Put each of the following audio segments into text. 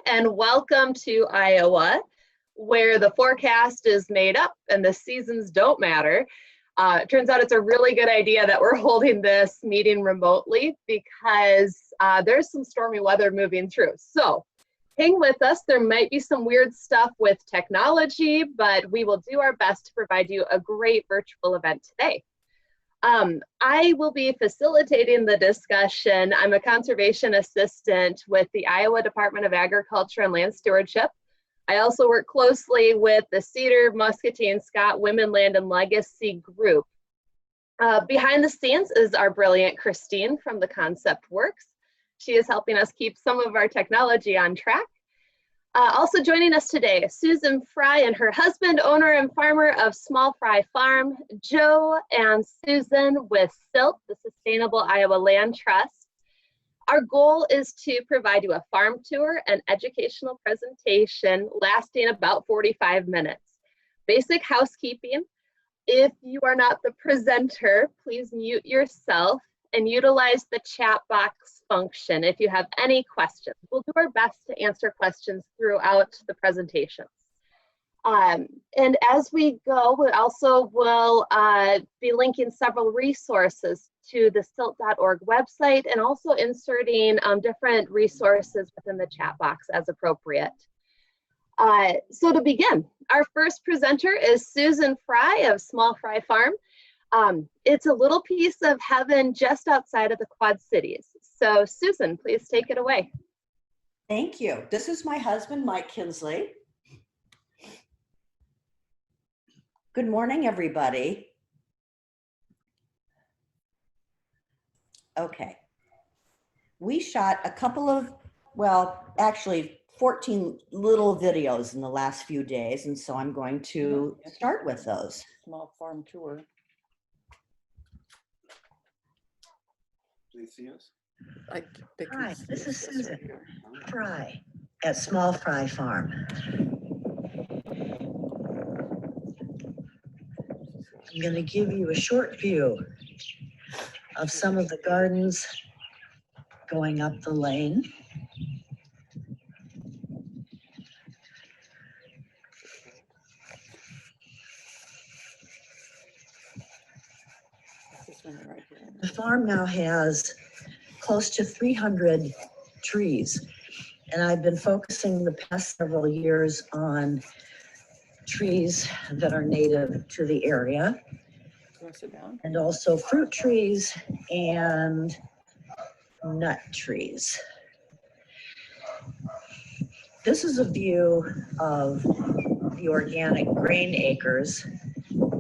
and welcome to Iowa, where the forecast is made up and the seasons don't matter. It turns out it's a really good idea that we're holding this meeting remotely because there's some stormy weather moving through. So hang with us. There might be some weird stuff with technology, but we will do our best to provide you a great virtual event today. I will be facilitating the discussion. I'm a conservation assistant with the Iowa Department of Agriculture and Land Stewardship. I also work closely with the Cedar, Muscatine, Scott Women Land and Legacy group. Behind the scenes is our brilliant Christine from the Concept Works. She is helping us keep some of our technology on track. Also joining us today, Susan Frye and her husband, owner and farmer of Small Frye Farm, Joe and Susan with SILT, the Sustainable Iowa Land Trust. Our goal is to provide you a farm tour and educational presentation lasting about 45 minutes. Basic housekeeping: if you are not the presenter, please mute yourself and utilize the chat box function if you have any questions. We'll do our best to answer questions throughout the presentations. And as we go, we also will be linking several resources to the silt.org website and also inserting different resources within the chat box as appropriate. So to begin, our first presenter is Susan Frye of Small Frye Farm. It's a little piece of heaven just outside of the Quad Cities. So Susan, please take it away. Thank you. This is my husband, Mike Kinsley. Good morning, everybody. Okay. We shot a couple of, well, actually 14 little videos in the last few days, and so I'm going to start with those. Small farm tour. Do they see us? Hi, this is Susan Frye at Small Frye Farm. I'm going to give you a short view of some of the gardens going up the lane. The farm now has close to 300 trees, and I've been focusing the past several years on trees that are native to the area, and also fruit trees and nut trees. This is a view of the organic grain acres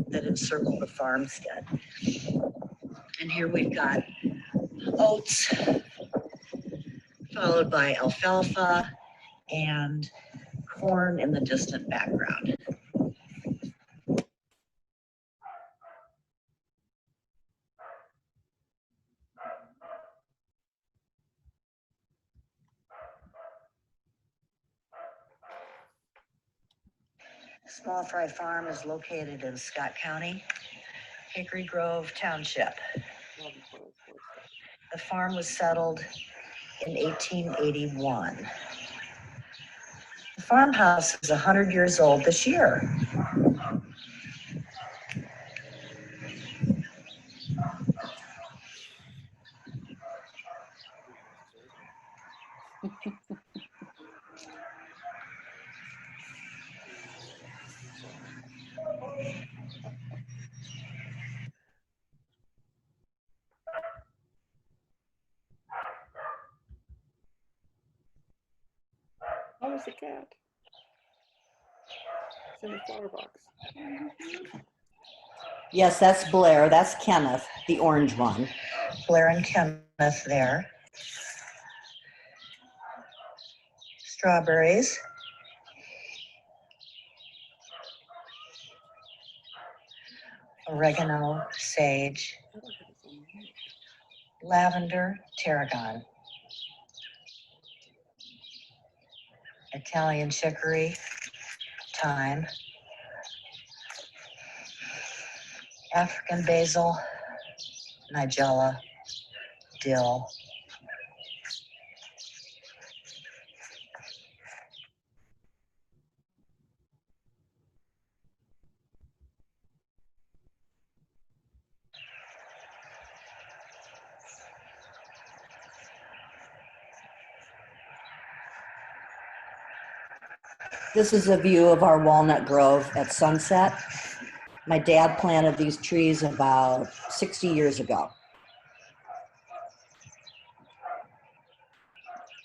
that encircle the farmstead. And here we've got oats, followed by alfalfa and corn in the distant background. Small Frye Farm is located in Scott County, Hickory Grove Township. The farm was settled in 1881. The farmhouse is 100 years old this year. Oh, it's a cat. It's in the flower box. Yes, that's Blair. That's Kenneth, the orange one. Blair and Kenneth there. Strawberries. Oregano, sage, lavender, tarragon, Italian chicory, thyme, African basil, nigella, dill, This is a view of our walnut grove at sunset. My dad planted these trees about 60 years ago.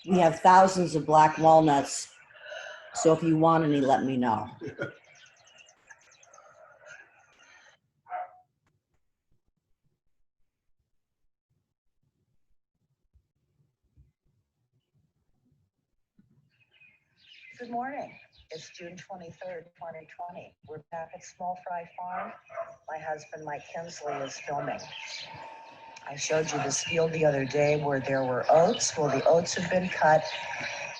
We have thousands of black walnuts, so if you want any, let me know. Good morning. It's June 23rd, 2020. We're back at Small Frye Farm. My husband, Mike Kinsley, is filming. I showed you this field the other day where there were oats. Well, the oats have been cut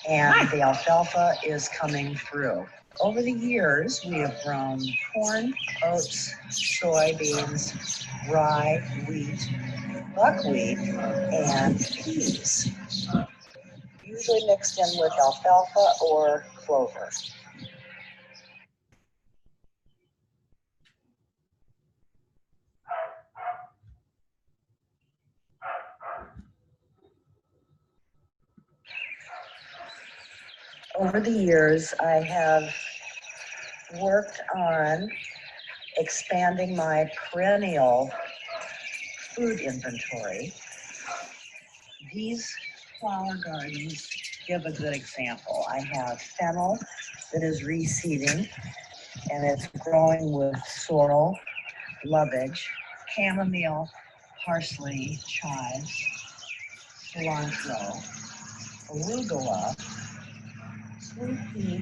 and the alfalfa is coming through. Over the years, we have grown corn, oats, soybeans, rye, wheat, buckwheat, and peas. Usually mixed in with alfalfa or clover. Over the years, I have worked on expanding my perennial food inventory. These flower gardens give a good example. I have fennel that is reseeding, and it's growing with sorrel, lovage, chamomile, parsley, chives, cilantro, arugula, sweet pea,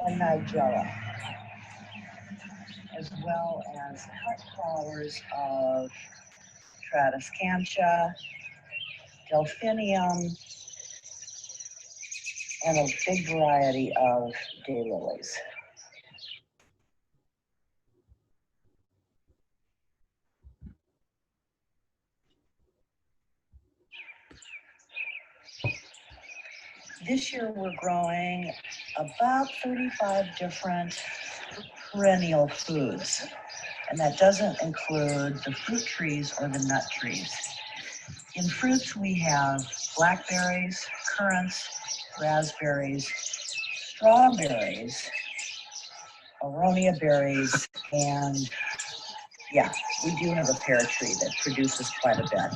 and nigella, as well as cut flowers of Tradescantia, delphinium, and a big variety of daylilies. This year we're growing about 35 different perennial foods, and that doesn't include the fruit trees or the nut trees. In fruits we have blackberries, currants, raspberries, strawberries, aronia berries, and yeah, we do have a pear tree that produces quite a bit.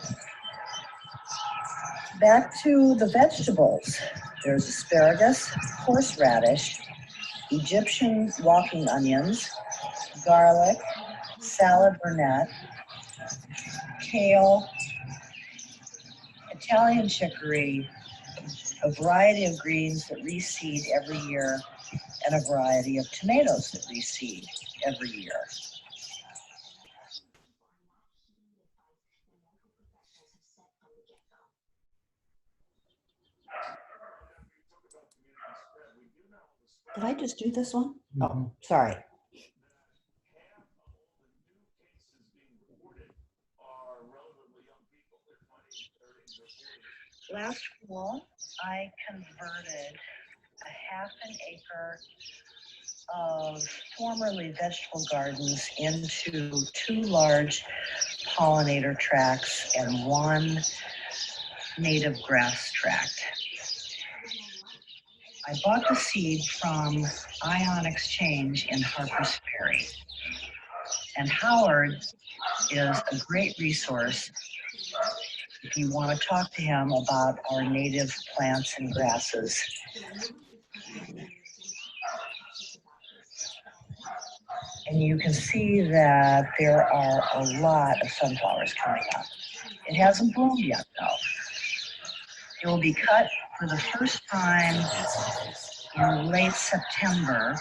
Back to the vegetables. There's asparagus, horseradish, Egyptian walking onions, garlic, salad burnet, kale, Italian chicory, a variety of greens that reseed every year, and a variety of tomatoes that reseed every year. Did I just do this one? Oh, sorry. Last fall, I converted a half an acre of formerly vegetable gardens into 2 large pollinator tracts and 1 native grass tract. I bought the seed from Ion Exchange in Harpers Ferry. And Howard is a great resource if you want to talk to him about our native plants and grasses. And you can see that there are a lot of sunflowers coming up. It hasn't bloomed yet, though. It will be cut for the first time in late September.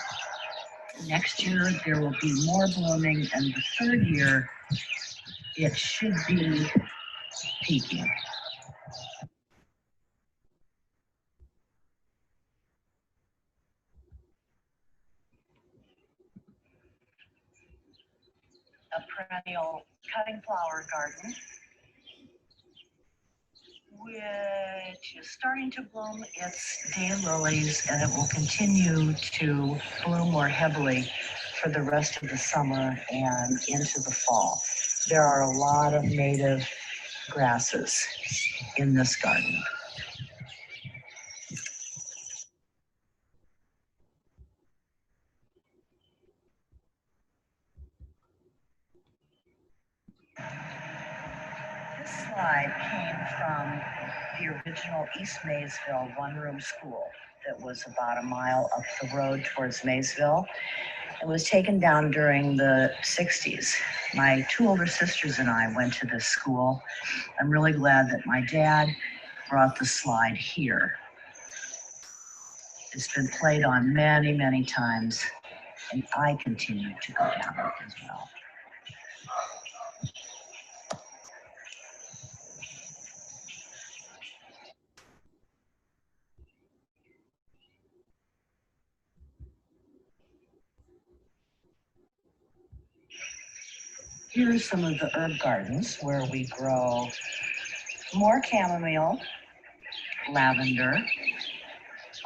Next year, there will be more blooming, and the 3rd year, it should be peaking. A perennial cutting flower garden, which is starting to bloom its daylilies, and it will continue to bloom more heavily for the rest of the summer and into the fall. There are a lot of native grasses in this garden. slide came from the original East Maysville one-room school that was about a mile up the road towards Maysville. It was taken down during the 60s. My two older sisters and I went to this school. I'm really glad that my dad brought the slide here. It's been played on many, many times, and I continue to go down it as well. Here are some of the herb gardens where we grow more chamomile, lavender,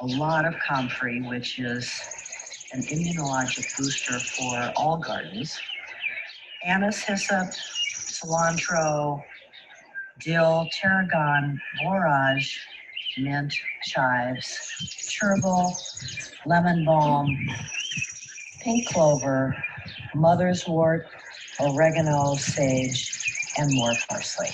a lot of comfrey, which is an immunologic booster for all gardens, anise, hyssop, cilantro, dill, tarragon, borage, mint, chives, chervil, lemon balm, pink clover, mother's wort, oregano, sage, and more parsley.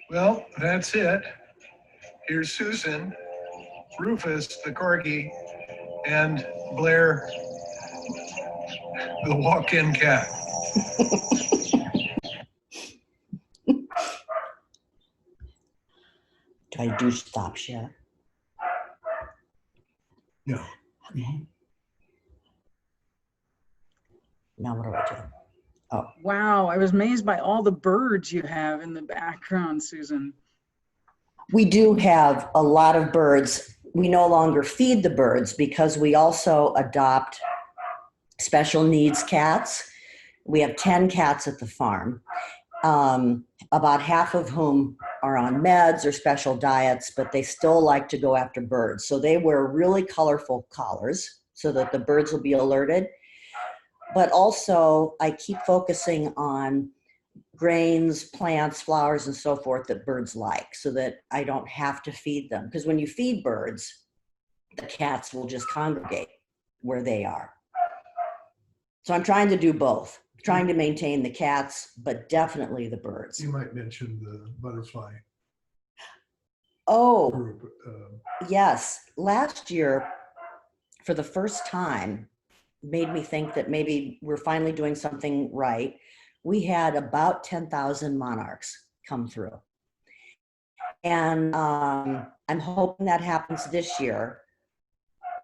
Well, that's it. Here's Susan, Rufus, the corgi, and Blair, the walk-in cat. Do I do stop share? No. Okay. Now what do I do? Oh, Wow, I was amazed by all the birds you have in the background, Susan. we do have a lot of birds. We no longer feed the birds because we also adopt special needs cats. We have 10 cats at the farm, about half of whom are on meds or special diets, but they still like to go after birds. So they wear really colorful collars so that the birds will be alerted. But also I keep focusing on grains, plants, flowers, and so forth that birds like so that I don't have to feed them. Because when you feed birds, the cats will just congregate where they are. So I'm trying to do both, trying to maintain the cats, but definitely the birds. You might mention the butterfly Oh, group. yes. Last year, for the first time, made me think that maybe we're finally doing something right. We had about 10,000 monarchs come through. And I'm hoping that happens this year.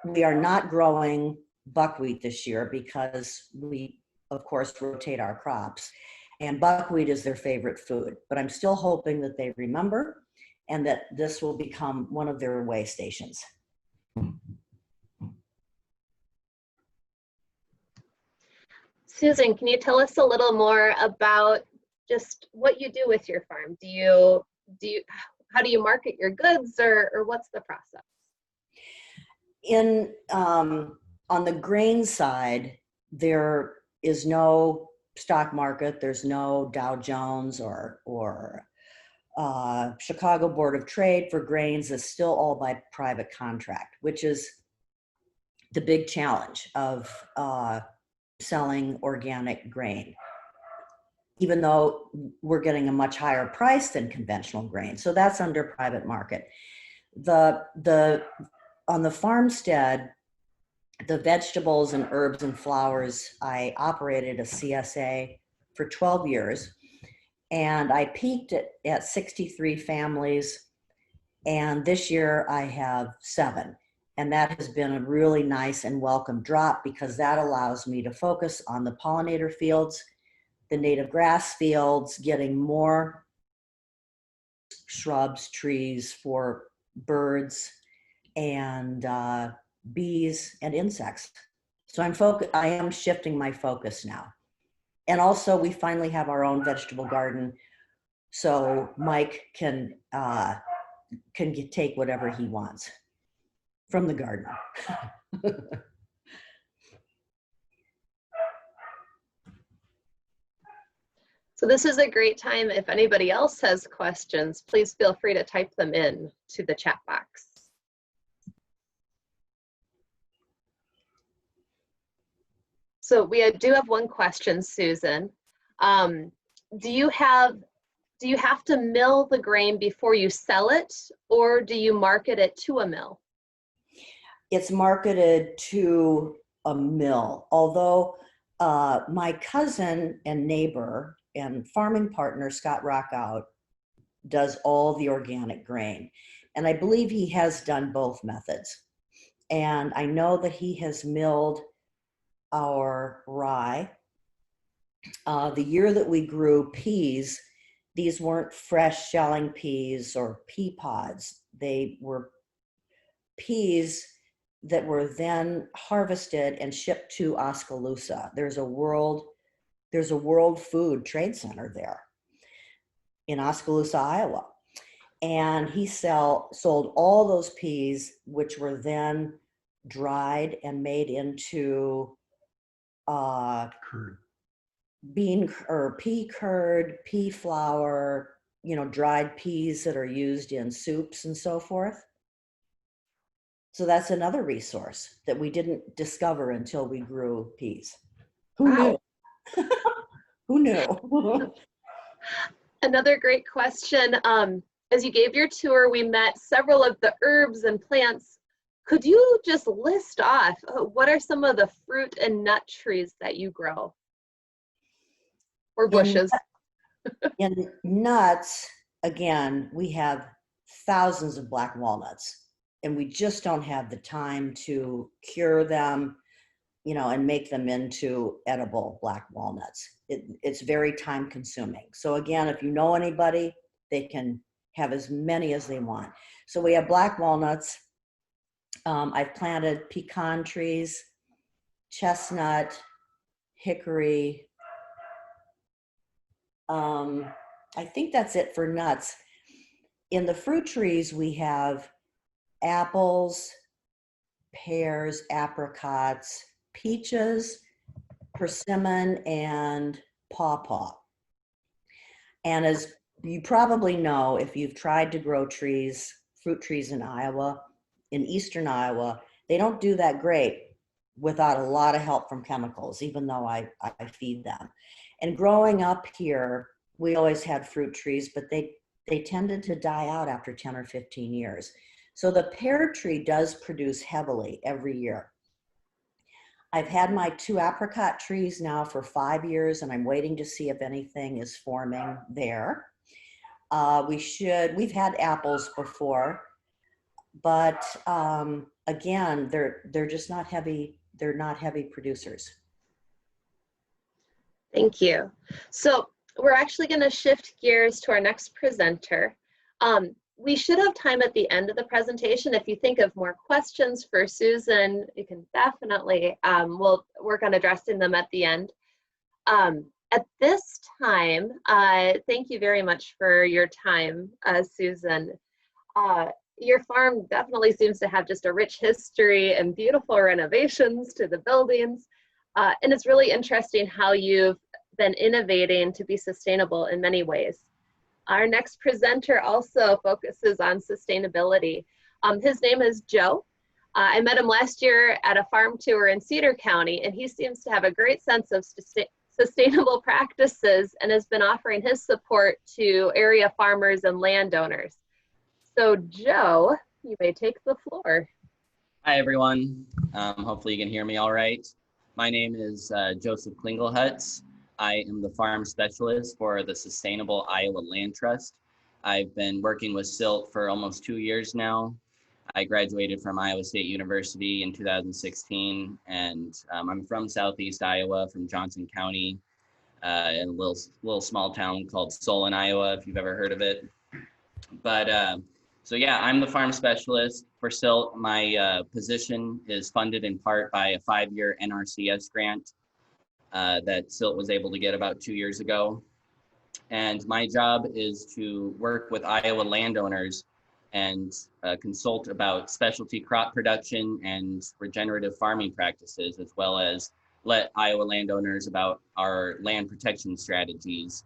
We are not growing buckwheat this year because we, of course, rotate our crops. And buckwheat is their favorite food. But I'm still hoping that they remember and that this will become one of their way stations. Susan, can you tell us a little more about just what you do with your farm? How do you market your goods, or what's the process? On the grain side, there is no stock market. There's no Dow Jones or Chicago Board of Trade for grains. It's still all by private contract, which is the big challenge of selling organic grain, even though we're getting a much higher price than conventional grain. So that's under private market. On the farmstead, the vegetables and herbs and flowers, I operated a CSA for 12 years, and I peaked at 63 families, and this year I have 7. And that has been a really nice and welcome drop because that allows me to focus on the pollinator fields, the native grass fields, getting more shrubs, trees for birds and bees and insects. So I am shifting my focus now. And also we finally have our own vegetable garden. So Mike can take whatever he wants from the garden. So this is a great time. If anybody else has questions, please feel free to type them in to the chat box. So we do have one question, Susan. Do you have to mill the grain before you sell it, or do you market it to a mill? It's marketed to a mill, although my cousin and neighbor and farming partner, Scott Rockout, does all the organic grain. And I believe he has done both methods. And I know that he has milled our rye. The year that we grew peas, these weren't fresh shelling peas or pea pods. They were peas that were then harvested and shipped to Oskaloosa. There's a World Food Trade Center there in Oskaloosa, Iowa. And he sold all those peas, which were then dried and made into Curd. bean or pea curd, pea flour, dried peas that are used in soups and so forth. So that's another resource that we didn't discover until we grew peas. Who Wow. knew? Who knew? Another great question. As you gave your tour, we met several of the herbs and plants. Could you just list off what are some of the fruit and nut trees that you grow? Or bushes? In nuts, again, we have thousands of black walnuts, and we just don't have the time to cure them, and make them into edible black walnuts. It's very time consuming. So again, if you know anybody, they can have as many as they want. So we have black walnuts. I've planted pecan trees, chestnut, hickory. I think that's it for nuts. In the fruit trees, we have apples, pears, apricots, peaches, persimmon, and pawpaw. And as you probably know, if you've tried to grow fruit trees in Iowa, in eastern Iowa, they don't do that great without a lot of help from chemicals, even though I feed them. And growing up here, we always had fruit trees, but they tended to die out after 10 or 15 years. So the pear tree does produce heavily every year. I've had my 2 apricot trees now for 5 years, and I'm waiting to see if anything is forming there. We've had apples before, but again, they're just not heavy. They're not heavy producers. Thank you. So we're actually going to shift gears to our next presenter. We should have time at the end of the presentation. If you think of more questions for Susan, you can definitely, we'll work on addressing them at the end. At this time, thank you very much for your time, Susan. Your farm definitely seems to have just a rich history and beautiful renovations to the buildings. And it's really interesting how you've been innovating to be sustainable in many ways. Our next presenter also focuses on sustainability. His name is Joe. I met him last year at a farm tour in Cedar County, and he seems to have a great sense of sustainable practices and has been offering his support to area farmers and landowners. So Joe, you may take the floor. Hi, everyone. Hopefully you can hear me all right. My name is Joseph Klingelhutz. I am the farm specialist for the Sustainable Iowa Land Trust. I've been working with SILT for almost 2 years now. I graduated from Iowa State University in 2016, and I'm from Southeast Iowa, from Johnson County, in a little small town called Solon, Iowa, if you've ever heard of it. But so yeah, I'm the farm specialist for SILT. My position is funded in part by a 5-year NRCS grant that SILT was able to get about 2 years ago. And my job is to work with Iowa landowners and consult about specialty crop production and regenerative farming practices, as well as let Iowa landowners about our land protection strategies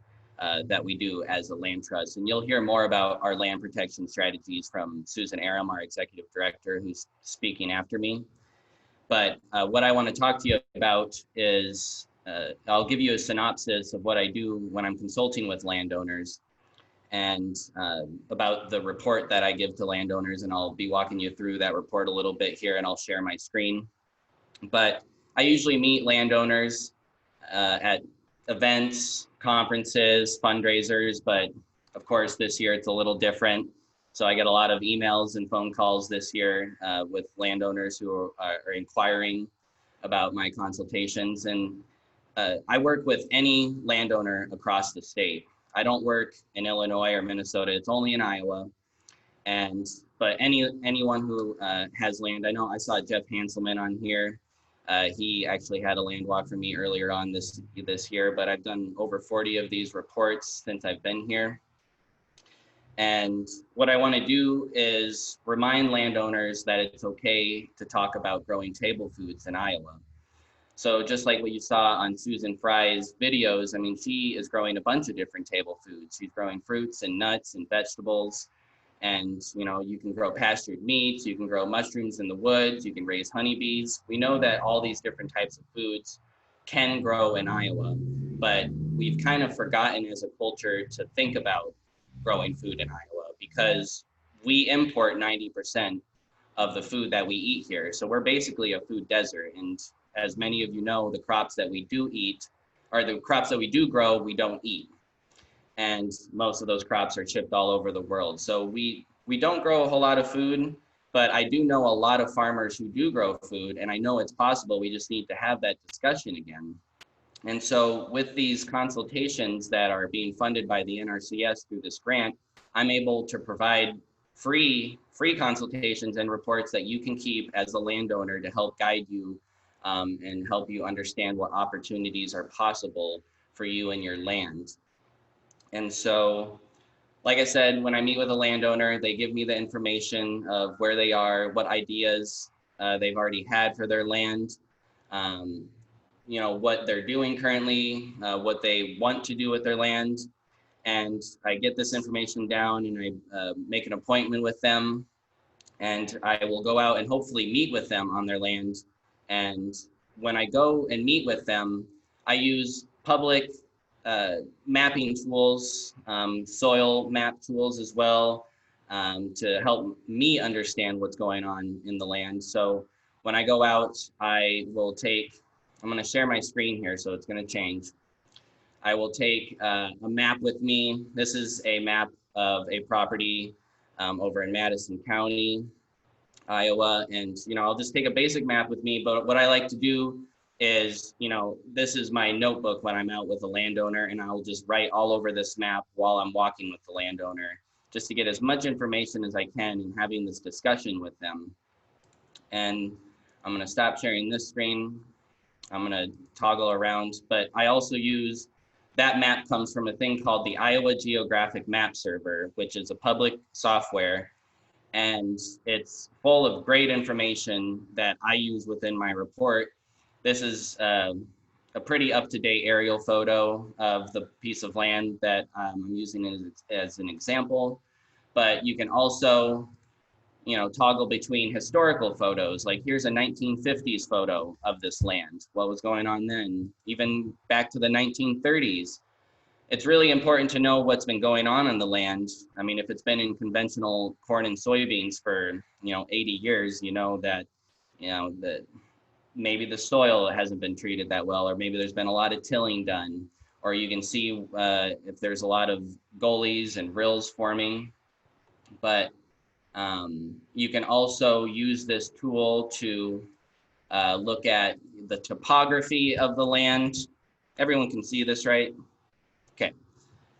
that we do as a land trust. And you'll hear more about our land protection strategies from Susan Aram, our executive director, who's speaking after me. But what I want to talk to you about is, I'll give you a synopsis of what I do when I'm consulting with landowners, and about the report that I give to landowners, and I'll be walking you through that report a little bit here, and I'll share my screen. But I usually meet landowners at events, conferences, fundraisers, but of course this year it's a little different. So I get a lot of emails and phone calls this year with landowners who are inquiring about my consultations. And I work with any landowner across the state. I don't work in Illinois or Minnesota, it's only in Iowa. But anyone who has land, I know I saw Jeff Hanselman on here. He actually had a land walk for me earlier on this year, but I've done over 40 of these reports since I've been here. And what I want to do is remind landowners that it's okay to talk about growing table foods in Iowa. So just like what you saw on Susan Frye's videos, I mean, she is growing a bunch of different table foods. She's growing fruits and nuts and vegetables. And, you know, you can grow pastured meats, you can grow mushrooms in the woods, you can raise honeybees. We know that all these different types of foods can grow in Iowa, but we've kind of forgotten as a culture to think about growing food in Iowa, because we import 90% of the food that we eat here. So we're basically a food desert. And as many of you know, the crops that we do eat, or the crops that we do grow, we don't eat. And most of those crops are shipped all over the world. So we don't grow a whole lot of food, but I do know a lot of farmers who do grow food, and I know it's possible. We just need to have that discussion again. And so with these consultations that are being funded by the NRCS through this grant, I'm able to provide free consultations and reports that you can keep as a landowner to help guide you and help you understand what opportunities are possible for you and your land. And so, like I said, when I meet with a landowner, they give me the information of where they are, what ideas they've already had for their land, you know, what they're doing currently, what they want to do with their land. And I get this information down, and I make an appointment with them, and I will go out and hopefully meet with them on their land. And when I go and meet with them, I use public mapping tools, soil map tools as well, to help me understand what's going on in the land. So when I go out, I will take, I'm going to share my screen here, so it's going to change. I will take a map with me. This is a map of a property over in Madison County, Iowa. And, you know, I'll just take a basic map with me, but what I like to do is, you know, this is my notebook when I'm out with a landowner, and I'll just write all over this map while I'm walking with the landowner, just to get as much information as I can in having this discussion with them. And I'm going to stop sharing this screen. I'm going to toggle around, but I also use, that map comes from a thing called the Iowa Geographic Map Server, which is a public software, and it's full of great information that I use within my report. This is a pretty up-to-date aerial photo of the piece of land that I'm using as an example, but you can also, you know, toggle between historical photos. Like here's a 1950s photo of this land, what was going on then, even back to the 1930s. It's really important to know what's been going on the land. I mean, if it's been in conventional corn and soybeans for, you know, 80 years, you know that, you know, that maybe the soil hasn't been treated that well, or maybe there's been a lot of tilling done, or you can see if there's a lot of gullies and rills forming. But you can also use this tool to look at the topography of the land. Everyone can see this, right? Okay.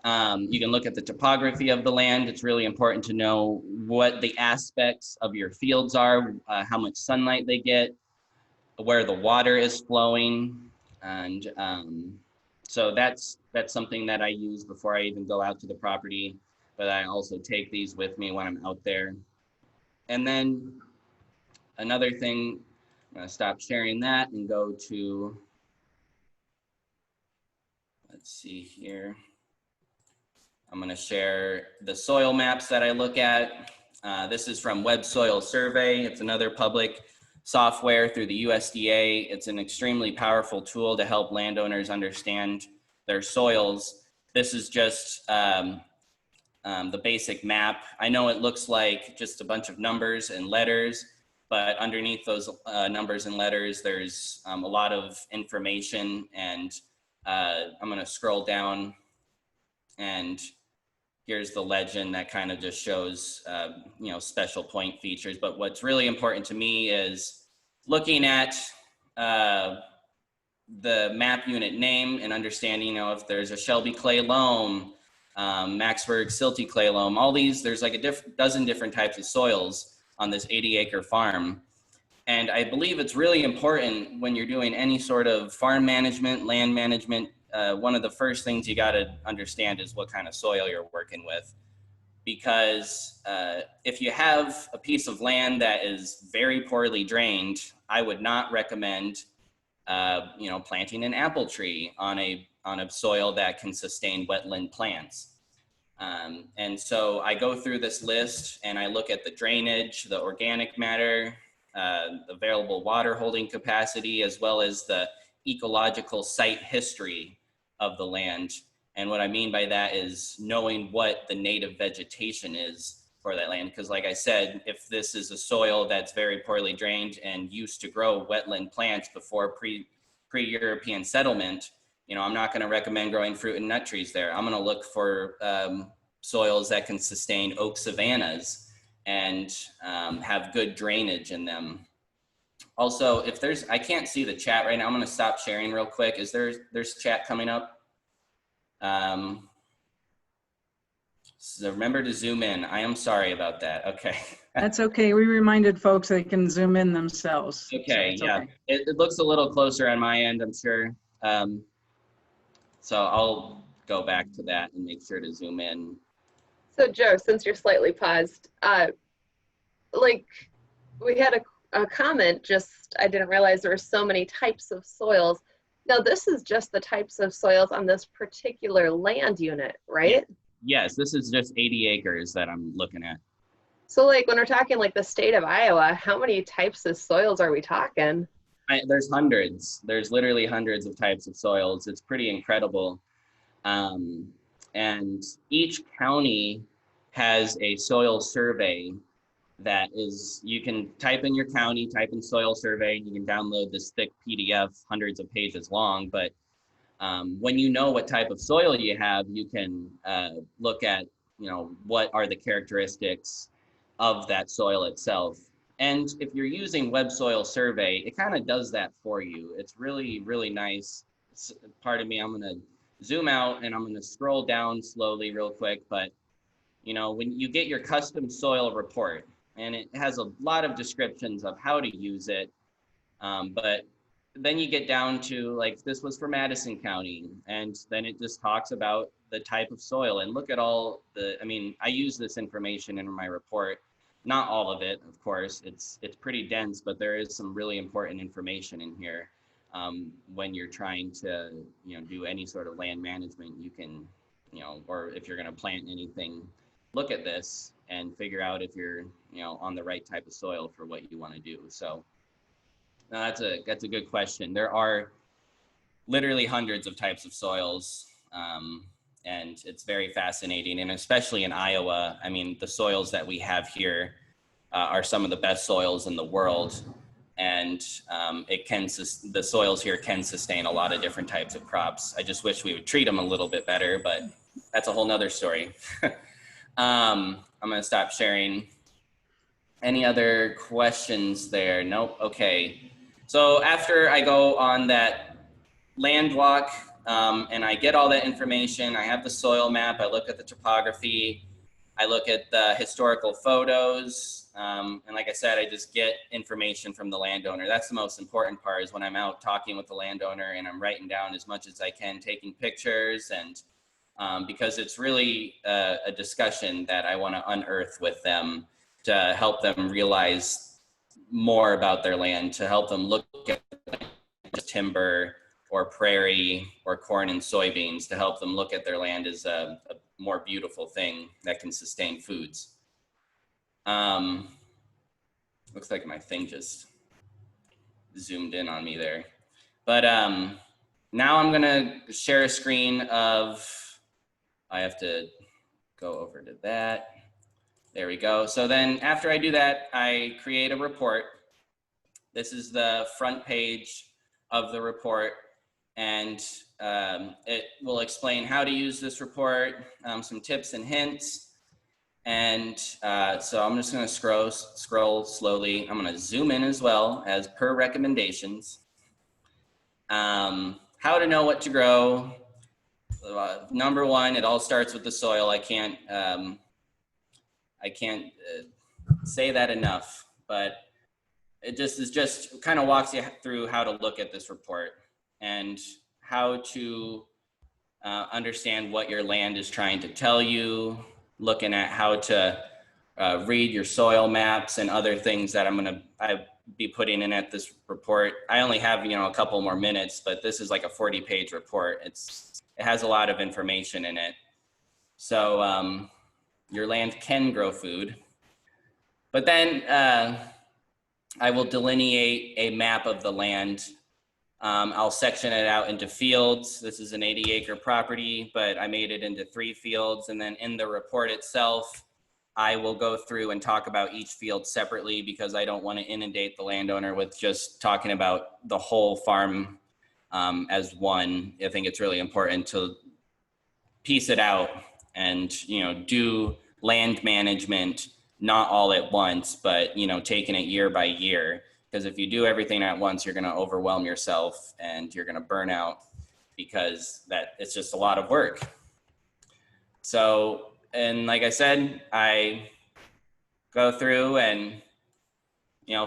You can look at the topography of the land. It's really important to know what the aspects of your fields are, how much sunlight they get, where the water is flowing. And so that's something that I use before I even go out to the property, but I also take these with me when I'm out there. And then another thing, I'm gonna stop sharing that and go to, let's see here. I'm gonna share the soil maps that I look at. This is from Web Soil Survey. It's another public software through the USDA. It's an extremely powerful tool to help landowners understand their soils. This is just the basic map. I know it looks like just a bunch of numbers and letters, but underneath those numbers and letters, there's a lot of information. And I'm gonna scroll down, and here's the legend that kind of just shows, you know, special point features. But what's really important to me is looking at the map unit name and understanding, you know, if there's a Shelby clay loam, Maxburg silty clay loam, all these, there's like a dozen different types of soils on this 80-acre farm. And I believe it's really important when you're doing any sort of farm management, land management, one of the first things you got to understand is what kind of soil you're working with. Because if you have a piece of land that is very poorly drained, I would not recommend you know, planting an apple tree on a soil that can sustain wetland plants. And so I go through this list and I look at the drainage, the organic matter, available water holding capacity, as well as the ecological site history of the land. And what I mean by that is knowing what the native vegetation is for that land. Because like I said, if this is a soil that's very poorly drained and used to grow wetland plants before pre-European settlement, you know, I'm not going to recommend growing fruit and nut trees there. I'm going to look for soils that can sustain oak savannas and have good drainage in them. Also, if there's, I can't see the chat right now. I'm going to stop sharing real quick. Is there's chat coming up? So remember to zoom in. I am sorry about that. Okay. That's okay. We reminded folks they can zoom in themselves. Okay, So yeah. okay. It looks a little closer on my end, I'm sure. So I'll go back to that and make sure to zoom in. So Joe, since you're slightly paused, like we had a comment, just I didn't realize there were so many types of soils. Now this is just the types of soils on this particular land unit, right? Yes, this is just 80 acres that I'm looking at. So like when we're talking like the state of Iowa, how many types of soils are we talking? There's hundreds. There's literally hundreds of types of soils. It's pretty incredible. And each county has a soil survey that is, you can type in your county, type in soil survey, and you can download this thick PDF, hundreds of pages long. But when you know what type of soil you have, you can look at, you know, what are the characteristics of that soil itself. And if you're using Web Soil Survey, it kind of does that for you. It's really, really nice. Pardon me, I'm gonna zoom out and I'm gonna scroll down slowly real quick. But, you know, when you get your custom soil report, and it has a lot of descriptions of how to use it, but then you get down to like, this was for Madison County, and then it just talks about the type of soil. And look at all the, I mean, I use this information in my report. Not all of it, of course, it's pretty dense, but there is some really important information in here. When you're trying to, you know, do any sort of land management, you can, you know, or if you're gonna plant anything, look at this and figure out if you're, you know, on the right type of soil for what you wanna do. So no, that's a good question. There are literally hundreds of types of soils. And it's very fascinating, and especially in Iowa, I mean, the soils that we have here are some of the best soils in the world, and the soils here can sustain a lot of different types of crops. I just wish we would treat them a little bit better, but that's a whole nother story. I'm gonna stop sharing. Any other questions there? Nope, okay. So after I go on that land walk, and I get all that information, I have the soil map, I look at the topography, I look at the historical photos, and like I said, I just get information from the landowner. That's the most important part, is when I'm out talking with the landowner and I'm writing down as much as I can, taking pictures, and because it's really a discussion that I want to unearth with them to help them realize more about their land, to help them look at timber or prairie or corn and soybeans, to help them look at their land as a more beautiful thing that can sustain foods. Looks like my thing just zoomed in on me there. But now I'm gonna share a screen of, I have to go over to that. There we go. So then after I do that, I create a report. This is the front page of the report, and it will explain how to use this report, some tips and hints. And so I'm just gonna scroll slowly. I'm gonna zoom in as well as per recommendations. How to know what to grow. Number one, it all starts with the soil. I can't say that enough, but it just kind of walks you through how to look at this report and how to understand what your land is trying to tell you, looking at how to read your soil maps and other things that I'll be putting in at this report. I only have, a couple more minutes, but this is like a 40-page report. It has a lot of information in it. So your land can grow food. But then I will delineate a map of the land. I'll section it out into fields. This is an 80-acre property, but I made it into 3 fields. And then in the report itself, I will go through and talk about each field separately because I don't want to inundate the landowner with just talking about the whole farm as one. I think it's really important to piece it out and, do land management, not all at once, but, taking it year by year. Because if you do everything at once, you're going to overwhelm yourself and you're going to burn out because it's just a lot of work. So, and like I said, I go through and,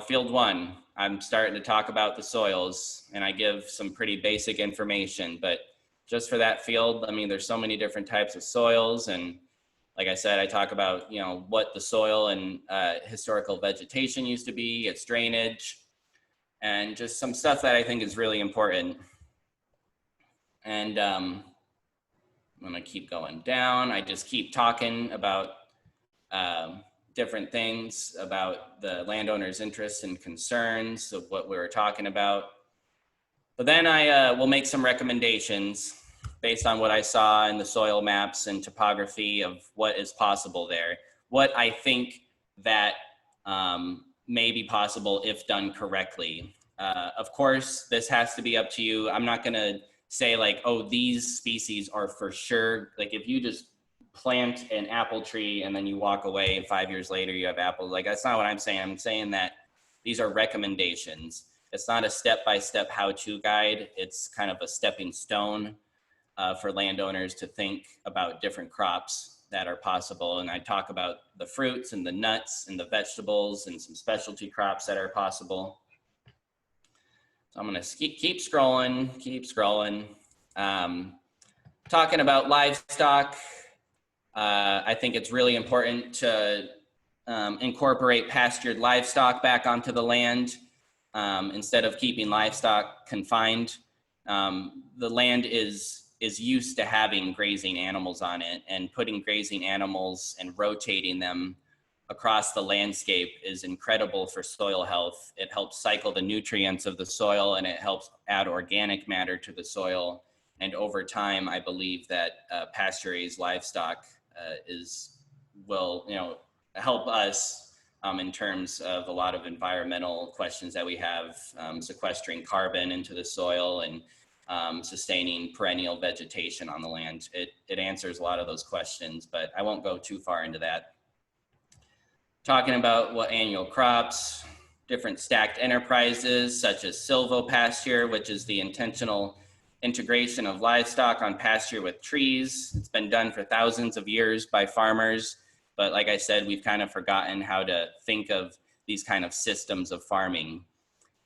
field 1, I'm starting to talk about the soils and I give some pretty basic information, but just for that field, there's so many different types of soils. And like I said, I talk about, what the soil and historical vegetation used to be, its drainage, and just some stuff that I think is really important. And I'm gonna keep going down. I just keep talking about different things about the landowner's interests and concerns of what we were talking about. But then I will make some recommendations based on what I saw in the soil maps and topography of what is possible there. What I think that may be possible if done correctly. Of course, this has to be up to you. I'm not gonna say like, oh, these species are for sure. Like if you just plant an apple tree and then you walk away and 5 years later you have apples, like that's not what I'm saying. I'm saying that these are recommendations. It's not a step-by-step how-to guide. It's kind of a stepping stone for landowners to think about different crops that are possible. And I talk about the fruits and the nuts and the vegetables and some specialty crops that are possible. So I'm gonna keep scrolling. Talking about livestock, I think it's really important to incorporate pastured livestock back onto the land instead of keeping livestock confined. The land is used to having grazing animals on it, and putting grazing animals and rotating them across the landscape is incredible for soil health. It helps cycle the nutrients of the soil and it helps add organic matter to the soil. And over time, I believe that pasture-raised livestock will help us in terms of a lot of environmental questions that we have, sequestering carbon into the soil and sustaining perennial vegetation on the land. It answers a lot of those questions, but I won't go too far into that. Talking about what annual crops, different stacked enterprises such as silvopasture, which is the intentional integration of livestock on pasture with trees. It's been done for thousands of years by farmers, but like I said, we've kind of forgotten how to think of these kind of systems of farming.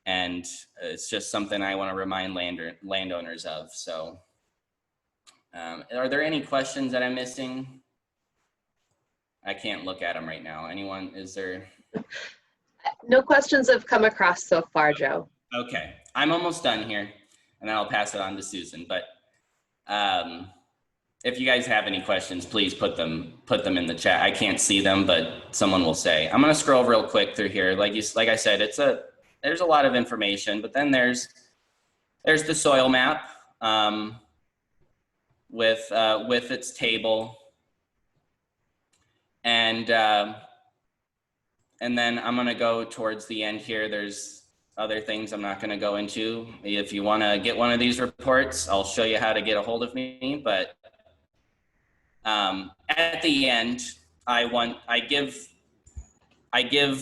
And it's just something I want to remind landowners of. So are there any questions that I'm missing? I can't look at them right now. Anyone, is there? No questions have come across so far, Joe. Okay, I'm almost done here and then I'll pass it on to Susan. But if you guys have any questions, please put them in the chat. I can't see them, but someone will say. I'm gonna scroll real quick through here. Like I said, it's a there's a lot of information, but then there's the soil map with its table. And then I'm gonna go towards the end here. There's other things I'm not gonna go into. If you wanna get one of these reports, I'll show you how to get a hold of me. But at the end, I give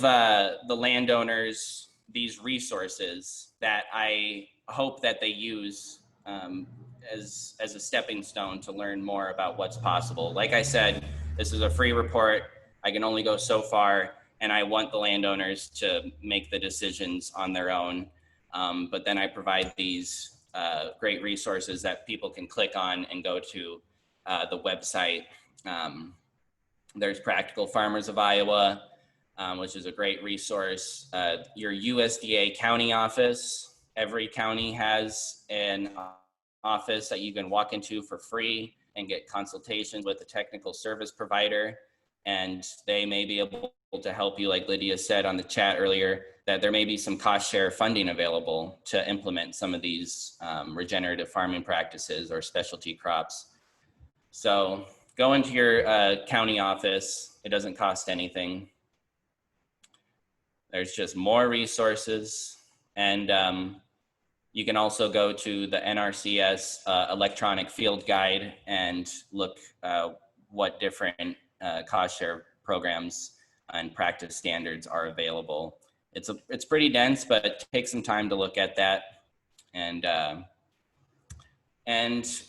the landowners these resources that I hope that they use as a stepping stone to learn more about what's possible. Like I said, this is a free report. I can only go so far, and I want the landowners to make the decisions on their own. But then I provide these great resources that people can click on and go to the website. There's Practical Farmers of Iowa, which is a great resource. Your USDA county office, every county has an office that you can walk into for free and get consultations with a technical service provider. And they may be able to help you, like Lydia said on the chat earlier, that there may be some cost share funding available to implement some of these regenerative farming practices or specialty crops. So go into your county office. It doesn't cost anything. There's just more resources. And you can also go to the NRCS electronic field guide and look what different cost share programs and practice standards are available. It's pretty dense, but take some time to look at that. And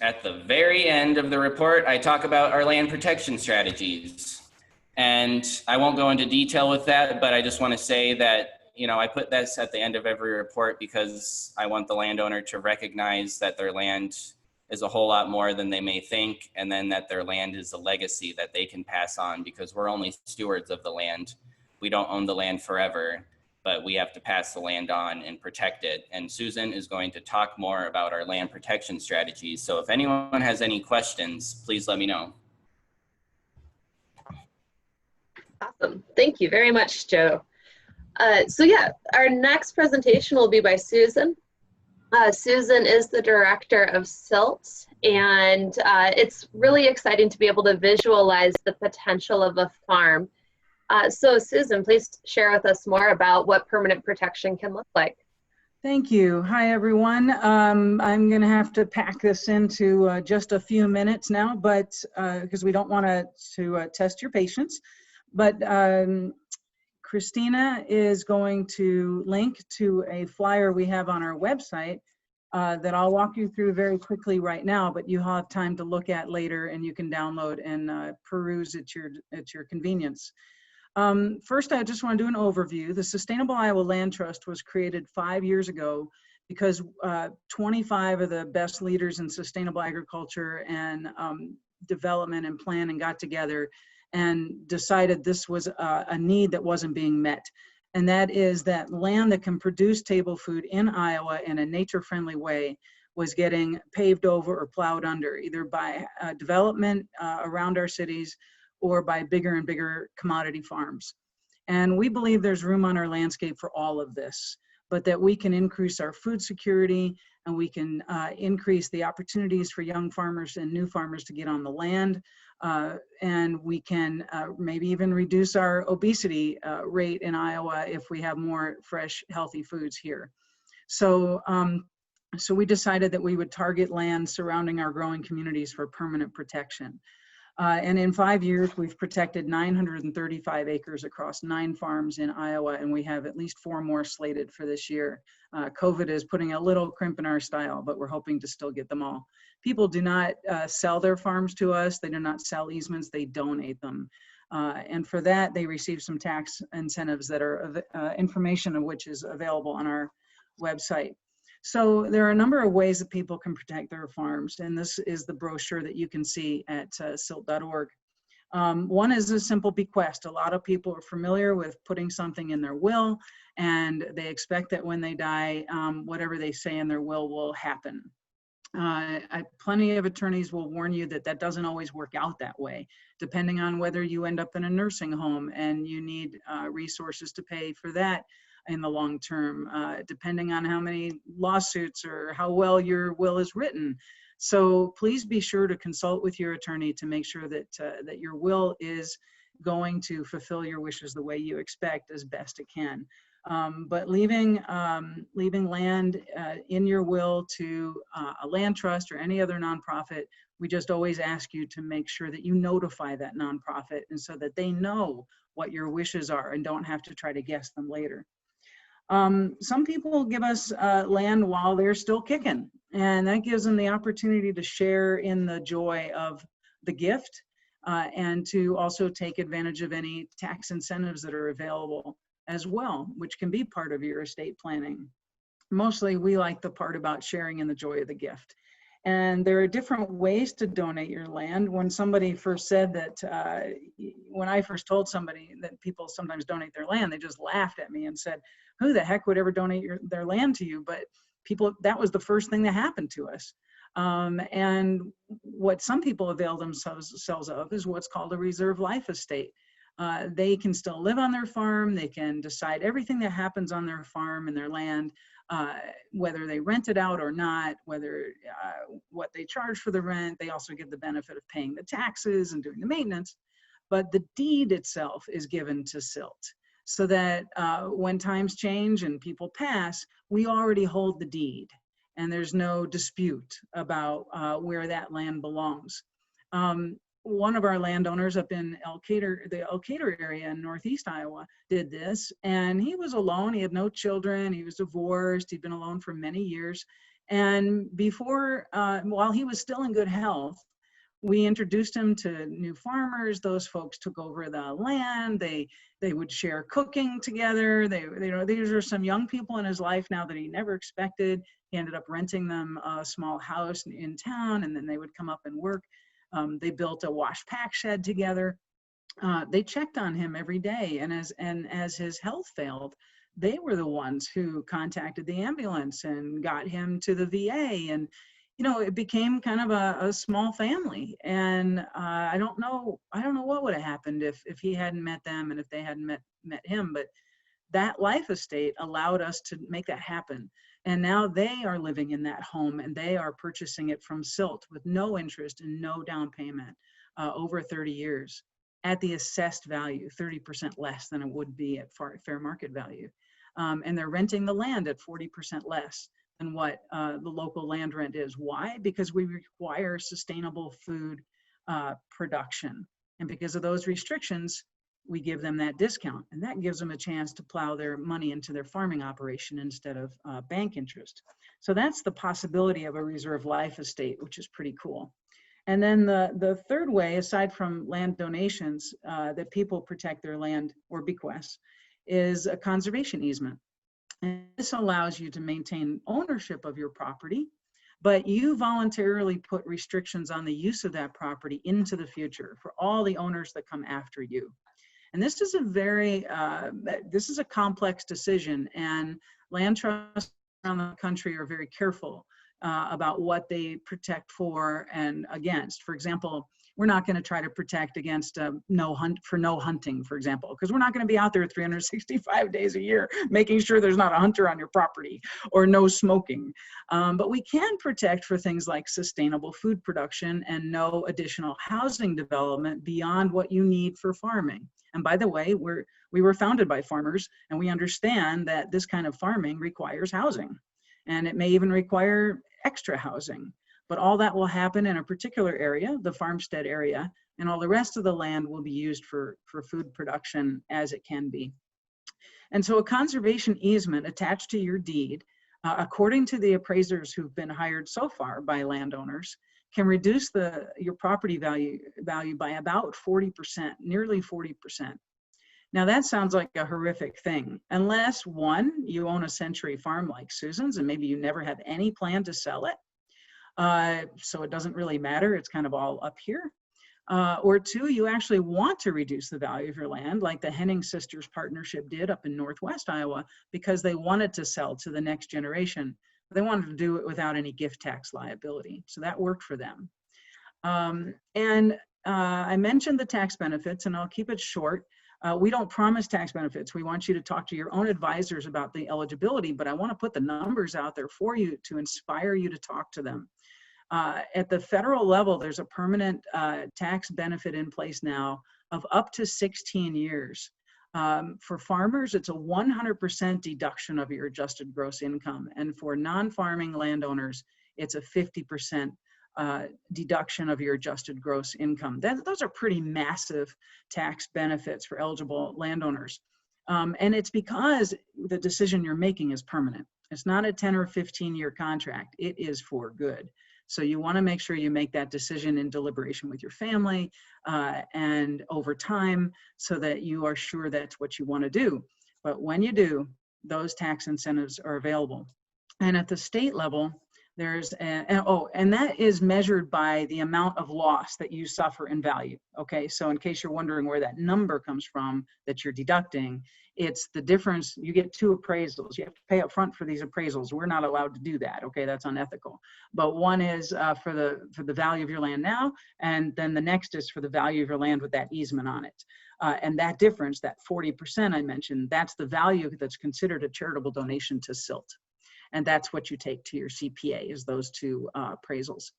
at the very end of the report, I talk about our land protection strategies. And I won't go into detail with that, but I just want to say that, you know, I put this at the end of every report because I want the landowner to recognize that their land is a whole lot more than they may think, and then that their land is a legacy that they can pass on, because we're only stewards of the land. We don't own the land forever, but we have to pass the land on and protect it. And Susan is going to talk more about our land protection strategies. So if anyone has any questions, please let me know. Awesome. Thank you very much, Joe. So yeah, our next presentation will be by Susan. Susan is the director of SILT, and it's really exciting to be able to visualize the potential of a farm. So Susan, please share with us more about what permanent protection can look like. Thank you. Hi, everyone. I'm going to have to pack this into just a few minutes now, but because we don't want to test your patience. But Christina is going to link to a flyer we have on our website that I'll walk you through very quickly right now, but you'll have time to look at later, and you can download and peruse at your convenience. First, I just want to do an overview. The Sustainable Iowa Land Trust was created 5 years ago because 25 of the best leaders in sustainable agriculture and development and planning got together and decided this was a need that wasn't being met. And that is that land that can produce table food in Iowa in a nature-friendly way was getting paved over or plowed under, either by development around our cities or by bigger and bigger commodity farms. And we believe there's room on our landscape for all of this, but that we can increase our food security, and we can increase the opportunities for young farmers and new farmers to get on the land. And we can maybe even reduce our obesity rate in Iowa if we have more fresh, healthy foods here. So, so we decided that we would target land surrounding our growing communities for permanent protection. And in 5 years, we've protected 935 acres across 9 farms in Iowa, and we have at least 4 more slated for this year. COVID is putting a little crimp in our style, but we're hoping to still get them all. People do not sell their farms to us. They do not sell easements, they donate them. And for that, they receive some tax incentives that are information of which is available on our website. So there are a number of ways that people can protect their farms, and this is the brochure that you can see at silt.org. One is a simple bequest. A lot of people are familiar with putting something in their will, and they expect that when they die, whatever they say in their will happen. Plenty of attorneys will warn you that that doesn't always work out that way, depending on whether you end up in a nursing home and you need resources to pay for that. in the long term, depending on how many lawsuits or how well your will is written. So please be sure to consult with your attorney to make sure that that your will is going to fulfill your wishes the way you expect as best it can. But leaving land in your will to a land trust or any other nonprofit, we just always ask you to make sure that you notify that nonprofit, and so that they know what your wishes are and don't have to try to guess them later. Some people give us land while they're still kicking, and that gives them the opportunity to share in the joy of the gift and to also take advantage of any tax incentives that are available as well, which can be part of your estate planning. Mostly we like the part about sharing in the joy of the gift. And there are different ways to donate your land. When somebody first said that, when I first told somebody that people sometimes donate their land, they just laughed at me and said, who the heck would ever donate their land to you? But people, that was the first thing that happened to us. And what some people avail themselves of is what's called a reserve life estate. They can still live on their farm. They can decide everything that happens on their farm and their land, whether they rent it out or not, whether what they charge for the rent. They also get the benefit of paying the taxes and doing the maintenance. But the deed itself is given to SILT, so that when times change and people pass, we already hold the deed, and there's no dispute about where that land belongs. One of our landowners up in the Elkader area in Northeast Iowa did this, and he was alone. He had no children. He was divorced. He'd been alone for many years. And before, while he was still in good health, we introduced him to new farmers. Those folks took over the land. They would share cooking together. These are some young people in his life now that he never expected. He ended up renting them a small house in town, and then they would come up and work. They built a wash pack shed together. They checked on him every day, and as his health failed, they were the ones who contacted the ambulance and got him to the VA. And it became kind of a small family. And I don't know what would have happened if he hadn't met them and if they hadn't met him. But that life estate allowed us to make that happen. And now they are living in that home, and they are purchasing it from SILT with no interest and no down payment over 30 years at the assessed value, 30% less than it would be at fair market value. And they're renting the land at 40% less than what the local land rent is. Why? Because we require sustainable food production. And because of those restrictions, we give them that discount, and that gives them a chance to plow their money into their farming operation instead of bank interest. So that's the possibility of a reserve life estate, which is pretty cool. And then the third way, aside from land donations, that people protect their land or bequests, is a conservation easement. And this allows you to maintain ownership of your property, but you voluntarily put restrictions on the use of that property into the future for all the owners that come after you. And this is this is a complex decision, and land trusts around the country are very careful about what they protect for and against. For example, we're not going to try to protect against no hunting, for example, because we're not going to be out there 365 days a year making sure there's not a hunter on your property, or no smoking. But we can protect for things like sustainable food production and no additional housing development beyond what you need for farming. And by the way, we were founded by farmers, and we understand that this kind of farming requires housing, and it may even require extra housing. But all that will happen in a particular area, the farmstead area, and all the rest of the land will be used for food production as it can be. And so a conservation easement attached to your deed, according to the appraisers who've been hired so far by landowners, can reduce your property value by about 40%, nearly 40%. Now that sounds like a horrific thing, unless one, you own a century farm like Susan's, and maybe you never have any plan to sell it. So it doesn't really matter, it's kind of all up here. Or two, you actually want to reduce the value of your land, like the Henning Sisters Partnership did up in Northwest Iowa, because they wanted to sell to the next generation. They wanted to do it without any gift tax liability. So that worked for them. I mentioned the tax benefits, and I'll keep it short. We don't promise tax benefits. We want you to talk to your own advisors about the eligibility, but I want to put the numbers out there for you to inspire you to talk to them. At the federal level, there's a permanent tax benefit in place now of up to 16 years. For farmers, it's a 100% deduction of your adjusted gross income. And for non-farming landowners, it's a 50% deduction of your adjusted gross income. Those are pretty massive tax benefits for eligible landowners. And it's because the decision you're making is permanent. It's not a 10 or 15-year contract. It is for good. So you want to make sure you make that decision in deliberation with your family and over time so that you are sure that's what you want to do. But when you do, those tax incentives are available. And at the state level, there's and that is measured by the amount of loss that you suffer in value. Okay, so in case you're wondering where that number comes from that you're deducting, it's the difference. You get two appraisals. You have to pay up front for these appraisals. We're not allowed to do that. Okay, that's unethical. But one is for the value of your land now, and then the next is for the value of your land with that easement on it. And that difference, that 40% I mentioned, that's the value that's considered a charitable donation to SILT. And that's what you take to your CPA, is those two appraisals.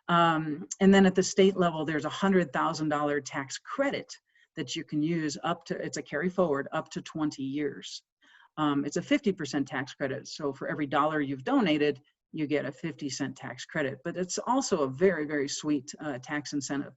And then at the state level, there's a $100,000 tax credit that you can use up to, it's a carry forward, up to 20 years. It's a 50% tax credit. So for every dollar you've donated, you get a 50-cent tax credit. But it's also a very, very sweet tax incentive.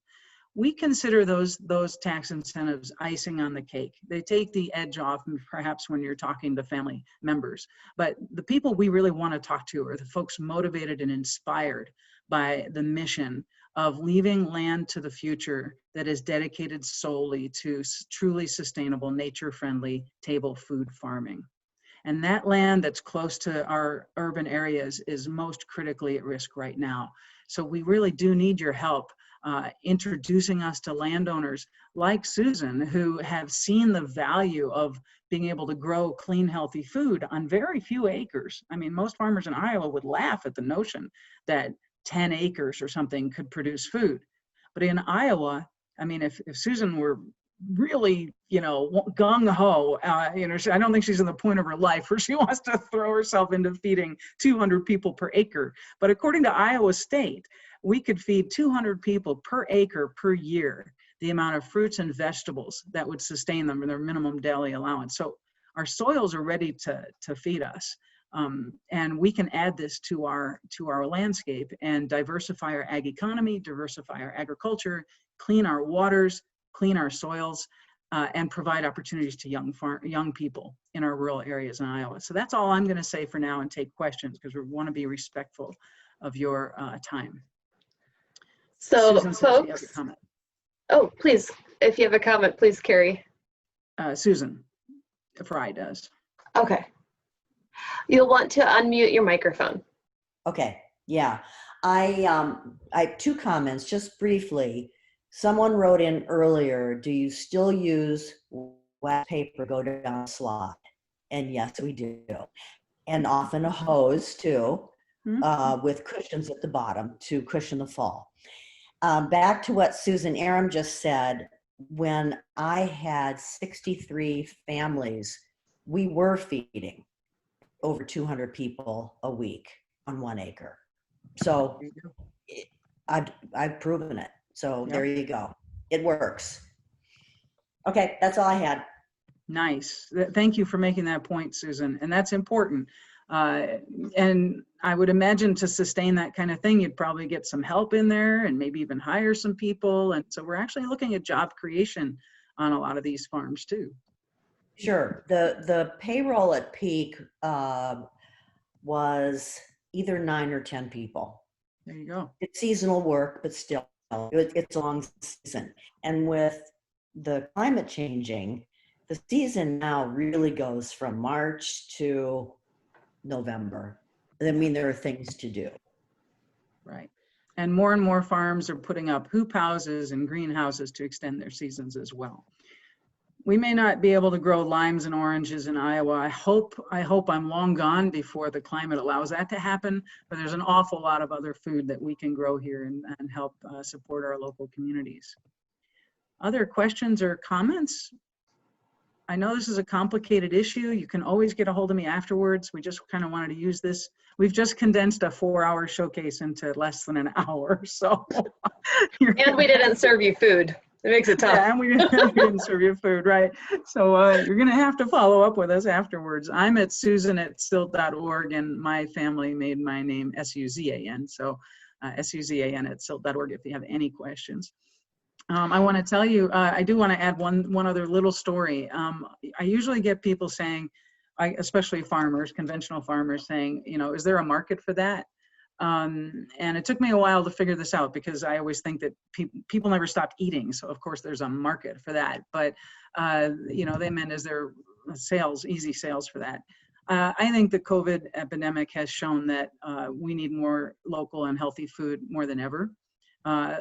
We consider those tax incentives icing on the cake. They take the edge off, perhaps when you're talking to family members. But the people we really want to talk to are the folks motivated and inspired by the mission of leaving land to the future that is dedicated solely to truly sustainable, nature-friendly table food farming. And that land that's close to our urban areas is most critically at risk right now. So we really do need your help introducing us to landowners like Susan, who have seen the value of being able to grow clean, healthy food on very few acres. I mean, most farmers in Iowa would laugh at the notion that 10 acres or something could produce food. But in Iowa, I mean, if Susan were really, gung-ho, I don't think she's in the point of her life where she wants to throw herself into feeding 200 people per acre. But according to Iowa State, we could feed 200 people per acre per year, the amount of fruits and vegetables that would sustain them in their minimum daily allowance. So our soils are ready to feed us. And we can add this to our landscape and diversify our ag economy, diversify our agriculture, clean our waters, clean our soils, and provide opportunities to young people in our rural areas in Iowa. So that's all I'm going to say for now and take questions because we want to be respectful of your time. So Susan says you have a comment. Oh, please, if you have a comment, please, Carrie. Susan, Frye does. Okay. You'll want to unmute your microphone. Okay, yeah. I have two comments, just briefly. Someone wrote in earlier, do you still use wax paper go down a slot? And yes, we do. And often a hose too, with cushions at the bottom to cushion the fall. Back to what Susan Aram just said, when I had 63 families, we were feeding over 200 people a week on 1 acre. So I've proven it. So Yep. There you go. It works. Okay, that's all I had. Nice. Thank you for making that point, Susan. And that's important. And I would imagine to sustain that kind of thing, you'd probably get some help in there and maybe even hire some people. And so we're actually looking at job creation on a lot of these farms too. Sure. The payroll at peak was either 9 or 10 people. There you go. It's seasonal work, but still, it's a long season. And with the climate changing, the season now really goes from March to November. I mean, there are things to do. Right. And more farms are putting up hoop houses and greenhouses to extend their seasons as well. We may not be able to grow limes and oranges in Iowa. I hope I'm long gone before the climate allows that to happen, but there's an awful lot of other food that we can grow here and help support our local communities. Other questions or comments? I know this is a complicated issue. You can always get a hold of me afterwards. We just kind of wanted to use this. We've just condensed a 4-hour showcase into less than an hour. So, And we didn't serve you food. It makes it tough. yeah, and we didn't serve you food, right? So you're going to have to follow up with us afterwards. I'm at susan@silt.org, and my family made my name SUZAN. So SUZAN@silt.org if you have any questions. I want to tell you, I do want to add one other little story. I usually get people saying, especially farmers, conventional farmers saying, you know, is there a market for that? And it took me a while to figure this out because I always think that people never stop eating. So of course there's a market for that. But, you know, they meant is there sales, easy sales for that. I think the COVID epidemic has shown that we need more local and healthy food more than ever.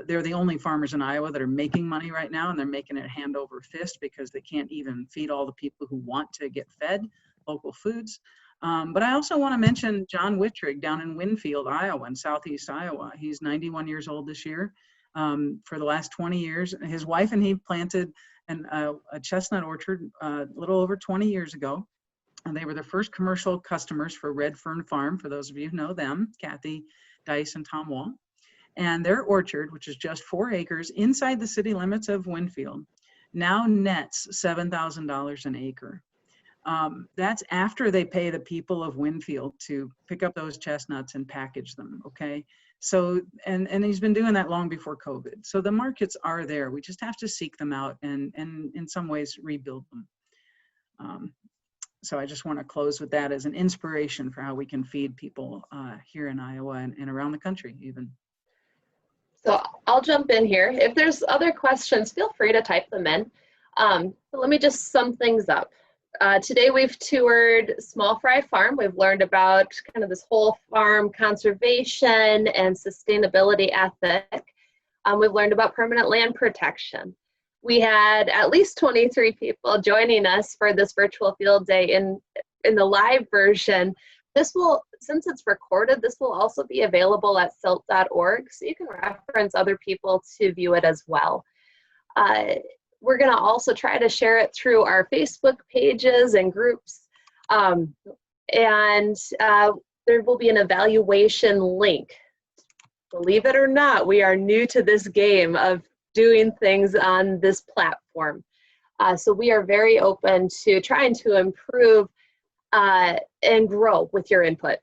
They're the only farmers in Iowa that are making money right now, and they're making it hand over fist because they can't even feed all the people who want to get fed local foods. But I also want to mention John Wittrig down in Winfield, Iowa, in southeast Iowa. He's 91 years old this year. For the last 20 years, his wife and he planted a chestnut orchard a little over 20 years ago. And they were the first commercial customers for Red Fern Farm, for those of you who know them, Kathy Dice and Tom Wall. And their orchard, which is just 4 acres inside the city limits of Winfield, now nets $7,000 an acre. That's after they pay the people of Winfield to pick up those chestnuts and package them, okay? So, and he's been doing that long before COVID. So the markets are there. We just have to seek them out and in some ways rebuild them. So I just want to close with that as an inspiration for how we can feed people here in Iowa and around the country even. So I'll jump in here. If there's other questions, feel free to type them in. But let me just sum things up. Today we've toured Small Frye Farm. We've learned about kind of this whole farm conservation and sustainability ethic. We've learned about permanent land protection. We had at least 23 people joining us for this virtual field day in the live version. This will, since it's recorded, this will also be available at silt.org, so you can reference other people to view it as well. We're going to also try to share it through our Facebook pages and groups. There will be an evaluation link. Believe it or not, we are new to this game of doing things on this platform. So we are very open to trying to improve and grow with your input.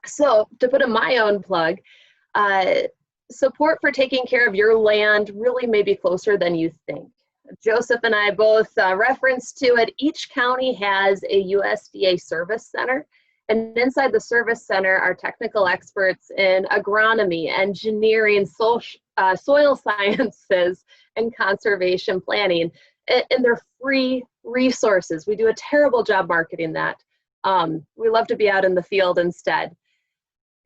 So to put in my own plug, support for taking care of your land really may be closer than you think. Joseph and I both referenced to it. Each county has a USDA service center, and inside the service center are technical experts in agronomy, engineering, soil sciences, and conservation planning. And they're free resources. We do a terrible job marketing that. We love to be out in the field instead.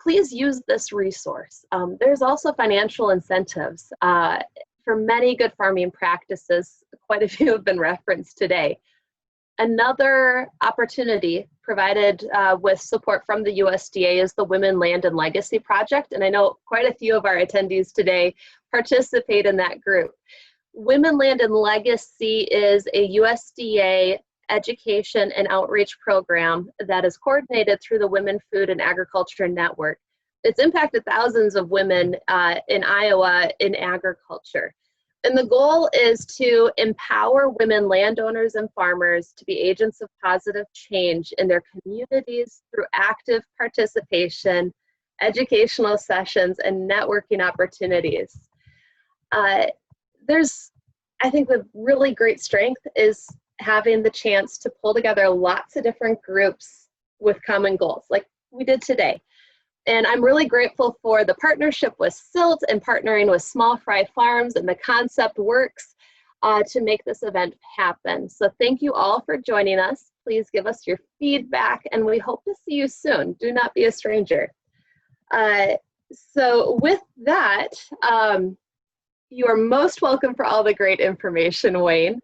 Please use this resource. There's also financial incentives for many good farming practices. Quite a few have been referenced today. Another opportunity provided with support from the USDA is the Women, Land, and Legacy Project, and I know quite a few of our attendees today participate in that group. Women, Land, and Legacy is a USDA education and outreach program that is coordinated through the Women, Food, and Agriculture Network. It's impacted thousands of women in Iowa in agriculture. And the goal is to empower women landowners and farmers to be agents of positive change in their communities through active participation, educational sessions, and networking opportunities. I think the really great strength is having the chance to pull together lots of different groups with common goals, like we did today. And I'm really grateful for the partnership with SILT and partnering with Small Frye Farms and the Concept Works to make this event happen. So thank you all for joining us. Please give us your feedback, and we hope to see you soon. Do not be a stranger. So with that, you are most welcome for all the great information, Wayne.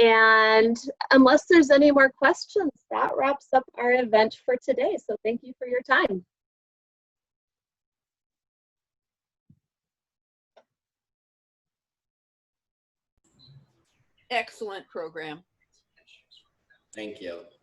And unless there's any more questions, that wraps up our event for today. So thank you for your time. Excellent program. Thank you.